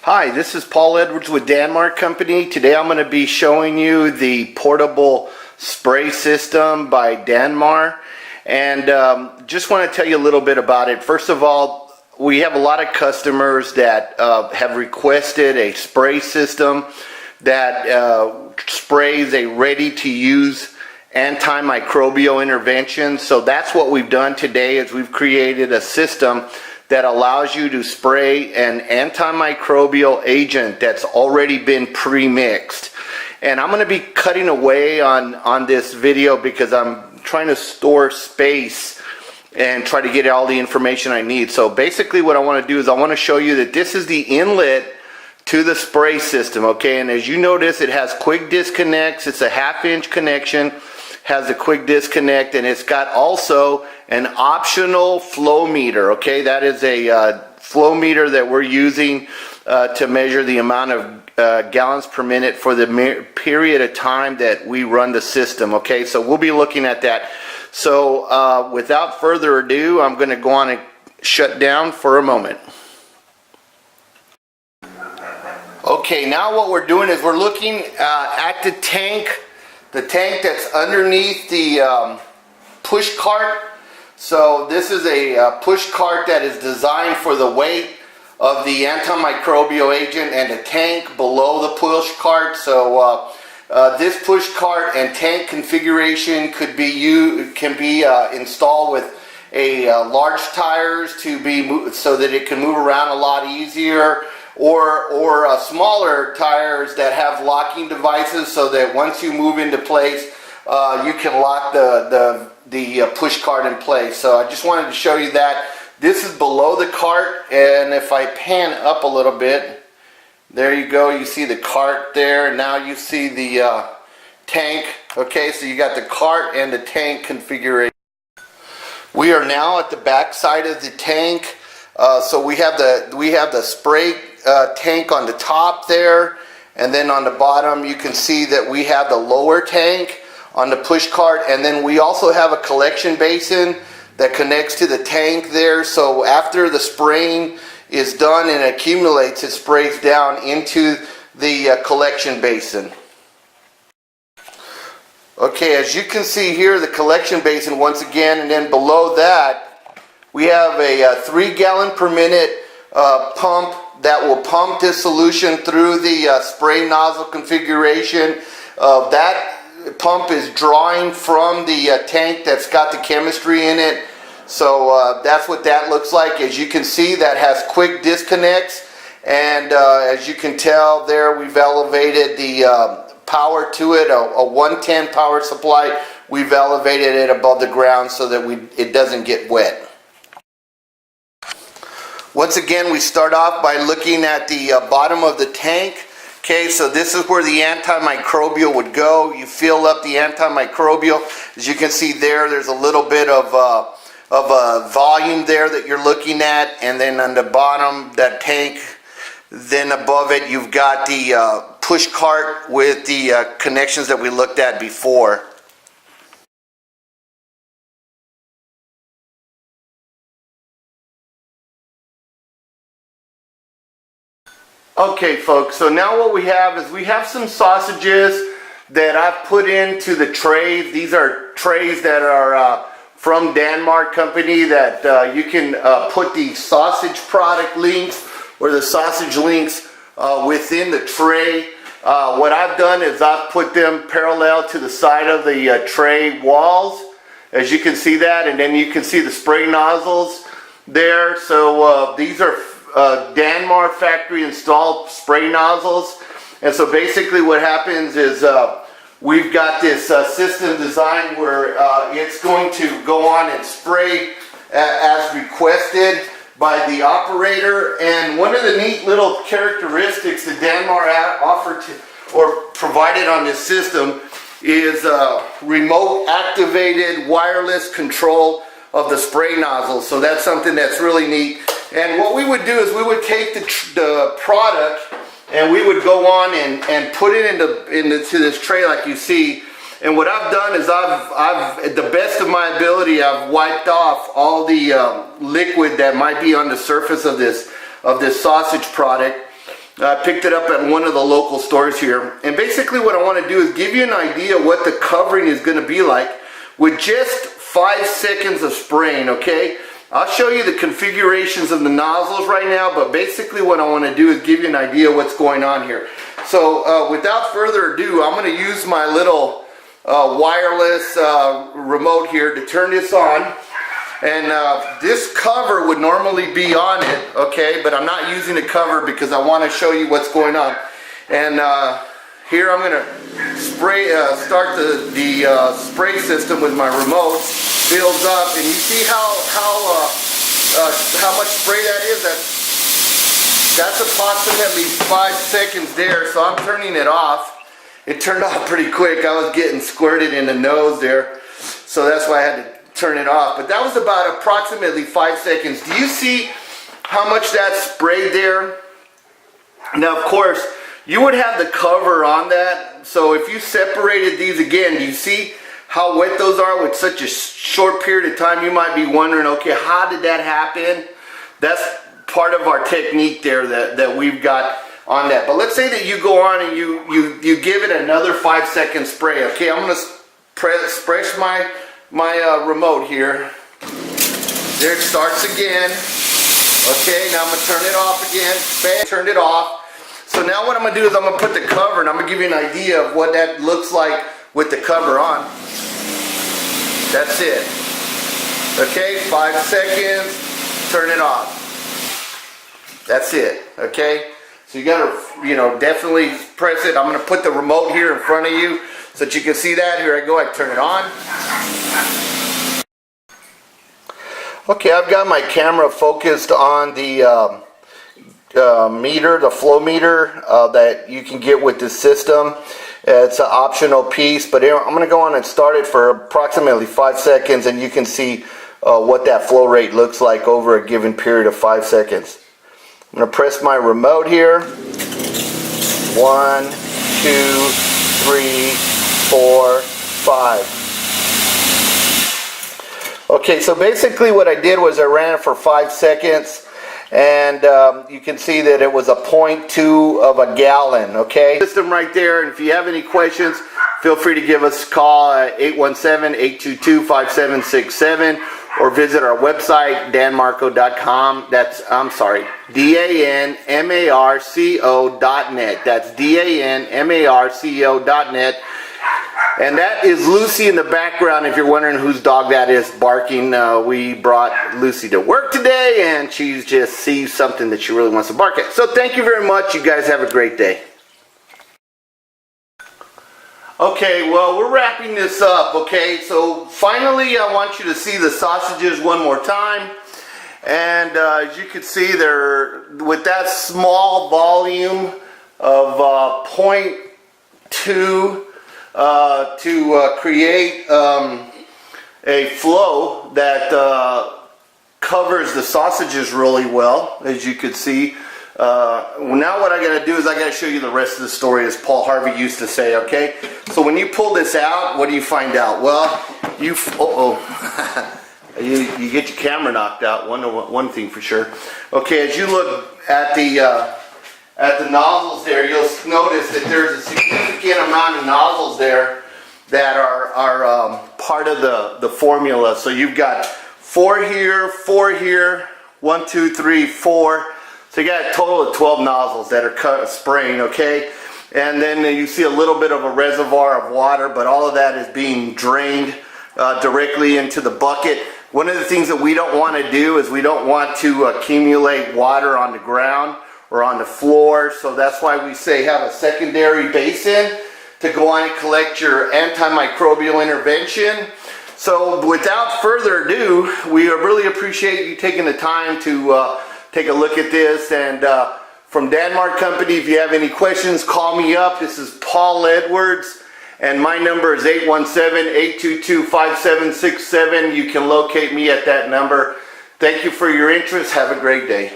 Hi, this is Paul Edwards with Danmar Company. Today I'm going to be showing you the portable spray system by Danmar, and just want to tell you a little bit about it. First of all, we have a lot of customers that have requested a spray system that sprays a ready-to-use antimicrobial intervention. So that's what we've done today, is we've created a system that allows you to spray an antimicrobial agent that's already been pre-mixed. And I'm going to be cutting away on this video because I'm trying to store space and try to get all the information I need. So basically what I want to do is I want to show you that this is the inlet to the spray system, okay? And as you notice, it has quick disconnects. It's a 1/2-inch connection, has a quick disconnect, and it's got also an optional flow meter, okay? That is a flow meter that we're using to measure the amount of gallons per minute for the period of time that we run the system, okay? So we'll be looking at that. So without further ado, I'm going to go on and shut down for a moment. Okay, now what we're doing is we're looking at the tank that's underneath the push cart. So this is a push cart that is designed for the weight of the antimicrobial agent, and the tank below the push cart. So this push cart and tank configuration can be installed with a large tires so that it can move around a lot easier, or smaller tires that have locking devices so that once you move into place, you can lock the push cart in place. So I just wanted to show you that. This is below the cart, and if I pan up a little bit, there you go, you see the cart there, and now you see the tank. Okay, so you got the cart and the tank configuration. We are now at the back side of the tank. So we have the spray tank on the top there, and then on the bottom you can see that we have the lower tank on the push cart, and then we also have a collection basin that connects to the tank there. So after the spraying is done and accumulates, it sprays down into the collection basin. Okay, as you can see here, the collection basin once again, and then below that we have a 3 gallon per minute pump that will pump this solution through the spray nozzle configuration. That pump is drawing from the tank that's got the chemistry in it. So that's what that looks like. As you can see, that has quick disconnects, and as you can tell there, we've elevated the power to it, a 110 power supply. We've elevated it above the ground so that it doesn't get wet. Once again, we start off by looking at the bottom of the tank. Okay, so this is where the antimicrobial would go. You fill up the antimicrobial. As you can see there, there's a little bit of volume there that you're looking at, and then on the bottom, that tank, then above it, you've got the push cart with the connections that we looked at before. Okay folks, so now what we have is we have some sausages that I've put into the trays. These are trays that are from Danmar Company that you can put the sausage product links or the sausage links within the tray. What I've done is I've put them parallel to the side of the tray walls, as you can see that, and then you can see the spray nozzles there. So these are Danmar factory installed spray nozzles, and so basically what happens is we've got this system designed where it's going to go on and spray as requested by the operator. And one of the neat little characteristics that Danmar offered or provided on this system is remote activated wireless control of the spray nozzle. So that's something that's really neat. And what we would do is we would take the product and we would go on and put it into this tray like you see. And what I've done is I've at the best of my ability, I've wiped off all the liquid that might be on the surface of this sausage product. I picked it up at one of the local stores here. And basically what I want to do is give you an idea what the covering is going to be like with just 5 seconds of spraying, okay? I'll show you the configurations of the nozzles right now, but basically what I want to do is give you an idea what's going on here. So without further ado, I'm going to use my little wireless remote here to turn this on. And this cover would normally be on it, okay, but I'm not using the cover because I want to show you what's going on. And here I'm going to spray, start the spray system with my remote. Builds up, and you see how much spray that is. That's approximately 5 seconds there. So I'm turning it off. It turned off pretty quick. I was getting squirted in the nose there, so that's why I had to turn it off. But that was about approximately 5 seconds. Do you see how much that sprayed there? Now, of course, you would have the cover on that. So if you separated these again, do you see how wet those are with such a short period of time? You might be wondering, okay, how did that happen? That's part of our technique there that we've got on that. But let's say that you go on and you give it another 5 second spray. Okay, I'm going to press my remote here. There it starts again. Okay, now I'm going to turn it off again. Bam, turn it off. So now what I'm going to do is I'm going to put the cover, and I'm going to give you an idea of what that looks like with the cover on. That's it. Okay, 5 seconds, turn it off. That's it, okay? So you gotta, definitely press it. I'm gonna put the remote here in front of you so that you can see that. Here I go, I turn it on. Okay, I've got my camera focused on the meter, the flow meter that you can get with this system. It's an optional piece, but I'm going to go on and start it for approximately 5 seconds, and you can see what that flow rate looks like over a given period of 5 seconds. I'm going to press my remote here. 1, 2, 3, 4, 5. Okay, so basically what I did was I ran it for 5 seconds. And you can see that it was a 0.2 of a gallon, okay? System right there, and if you have any questions, feel free to give us a call at 817-822-5767 or visit our website, danmarco.com. That's, I'm sorry, danmarco.net. That's danmarco.net. And that is Lucy in the background, if you're wondering whose dog that is barking. We brought Lucy to work today, and she just sees something that she really wants to bark at. So thank you very much. You guys have a great day. Okay, well, we're wrapping this up, okay? So finally, I want you to see the sausages one more time. And as you can see, they're with that small volume of 0.2 to create a flow that covers the sausages really well, as you could see. Now what I got to do is I got to show you the rest of the story, as Paul Harvey used to say, okay? So when you pull this out, what do you find out? Well, you get your camera knocked out, one thing for sure. Okay, as you look at the nozzles there, you'll notice that there's a significant amount of nozzles there that are part of the formula. So you've got 4 here, 4 here, 1, 2, 3, 4. So you got a total of 12 nozzles that are spraying, okay? And then you see a little bit of a reservoir of water, but all of that is being drained directly into the bucket. One of the things that we don't want to do is we don't want to accumulate water on the ground or on the floor, so that's why we say have a secondary basin to go on and collect your antimicrobial intervention. So without further ado, we really appreciate you taking the time to take a look at this. And from Danmark Company, if you have any questions, call me up. This is Paul Edwards, and my number is 817-822-5767. You can locate me at that number. Thank you for your interest. Have a great day.